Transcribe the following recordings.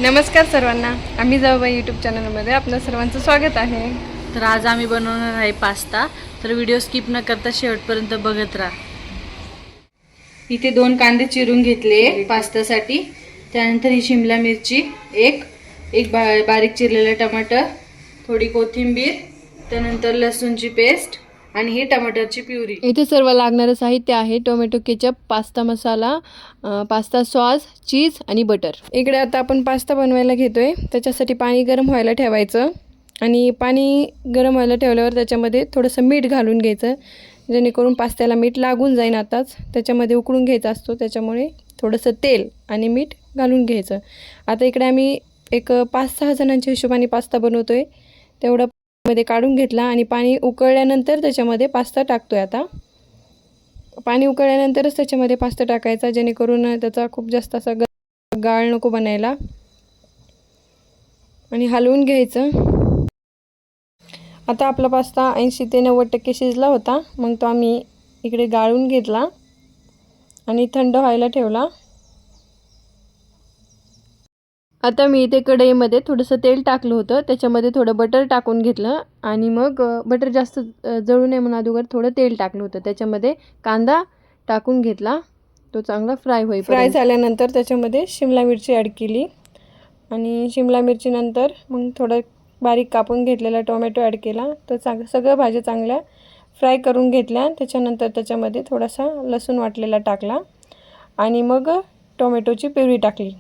नमस्कार सर्वांना, आम्ही जाऊबाई यूट्यूब चॅनलमध्ये आपलं सर्वांचं स्वागत आहे। तर आज आम्ही बनवणार आहे पास्ता। तर व्हिडिओ स्किप न करता शेवटपर्यंत बघत राहा। इथे 2 कांदे चिरून घेतले पास्तासाठी। त्यानंतर ही शिमला मिरची, एक बारीक चिरलेला टमाटर, थोडी कोथिंबीर, त्यानंतर लसूणची पेस्ट आणि ही टमाटरची प्युरी। इथे सर्व लागणारे साहित्य आहे टोमॅटो केचप, पास्ता मसाला, पास्ता सॉस, चीज आणि बटर। इकडे आता आपण पास्ता बनवायला घेतोय। त्याच्यासाठी पाणी गरम व्हायला ठेवायचं आणि पाणी गरम व्हायला ठेवल्यावर त्याच्यामध्ये थोडंसं मीठ घालून घ्यायचं, जेणेकरून पास्त्याला मीठ लागून जाईल। आताच त्याच्यामध्ये उकळून घ्यायचा असतो, त्याच्यामुळे थोडंसं तेल आणि मीठ घालून घ्यायचं। आता इकडे आम्ही एक 5-6 जणांच्या हिशोबाने पास्ता बनवतोय, तेवढं मध्ये काढून घेतला आणि पाणी उकळल्यानंतर त्याच्यामध्ये पास्ता टाकतोय। आता पाणी उकळल्यानंतरच त्याच्यामध्ये पास्ता टाकायचा, जेणेकरून त्याचा खूप जास्त असा गाळ नको बनायला, आणि हलवून घ्यायचं। आता आपला पास्ता 80 ते 90% शिजला होता, मग तो आम्ही इकडे गाळून घेतला आणि थंड व्हायला ठेवला। आता मी इथे कढईमध्ये थोडंसं तेल टाकलं होतं, त्याच्यामध्ये थोडं बटर टाकून घेतलं आणि मग बटर जास्त जळू नये म्हणून अगोदर थोडं तेल टाकलं होतं। त्याच्यामध्ये कांदा टाकून घेतला, तो चांगला फ्राय झाल्यानंतर त्याच्यामध्ये शिमला मिरची ॲड केली आणि शिमला मिरचीनंतर मग थोडं बारीक कापून घेतलेला टोमॅटो ॲड केला। तो सगळं भाज्या चांगल्या फ्राय करून घेतल्या। त्याच्यानंतर त्याच्यामध्ये थोडासा लसूण वाटलेला टाकला आणि मग टोमॅटोची प्युरी टाकली।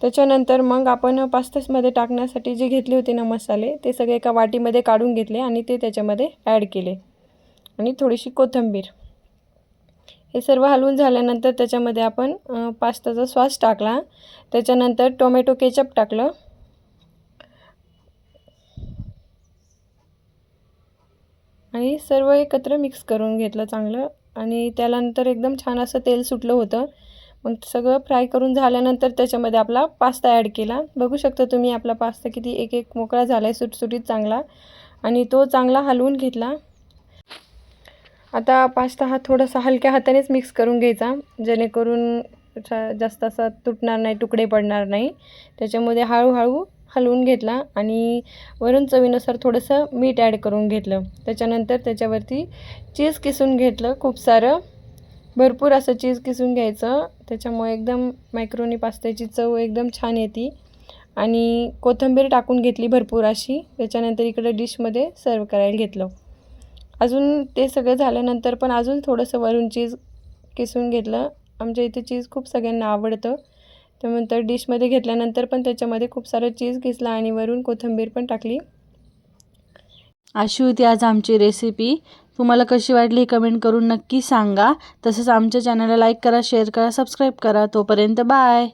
त्याच्यानंतर मग आपण पास्तामध्ये टाकण्यासाठी जे घेतले होते ना मसाले, ते सगळे एका वाटीमध्ये काढून घेतले आणि ते त्याच्यामध्ये ॲड केले आणि थोडीशी कोथिंबीर। हे सर्व हलवून झाल्यानंतर त्याच्यामध्ये आपण पास्ताचा सॉस टाकला, त्याच्यानंतर टोमॅटो केचप टाकलं आणि सर्व एकत्र मिक्स करून घेतलं चांगलं, आणि त्यानंतर एकदम छान असं तेल सुटलं होतं। मग सगळं फ्राय करून झाल्यानंतर त्याच्यामध्ये आपला पास्ता ॲड केला। बघू शकता तुम्ही आपला पास्ता किती एक मोकळा झाला आहे, सुटसुटीत चांगला, आणि तो चांगला हलवून घेतला। आता पास्ता हा थोडासा हलक्या हातानेच मिक्स करून घ्यायचा, जेणेकरून जास्त असा तुटणार नाही, तुकडे पडणार नाही। त्याच्यामध्ये हळूहळू हलवून घेतला आणि वरून चवीनुसार थोडंसं मीठ ॲड करून घेतलं। त्याच्यानंतर त्याच्यावरती चीज किसून घेतलं, खूप सारं भरपूर असं चीज किसून घ्यायचं, त्याच्यामुळे एकदम मॅक्रोनी पास्त्याची चव एकदम छान येते। आणि कोथिंबीर टाकून घेतली भरपूर अशी। त्याच्यानंतर इकडे डिशमध्ये सर्व करायला घेतलं। अजून ते सगळं झाल्यानंतर पण अजून थोडंसं वरून चीज किसून घेतलं। आमच्या इथे चीज खूप सगळ्यांना आवडतं, त्यानंतर डिशमध्ये घेतल्यानंतर पण त्याच्यामध्ये खूप सारं चीज किसला आणि वरून कोथिंबीर पण टाकली। अशी होती आज आमची रेसिपी। तुम्हाला कशी वाटली कमेंट करून नक्की सांगा। तसंच आमच्या चॅनलला लाईक करा, शेअर करा, सबस्क्राईब करा। तोपर्यंत बाय।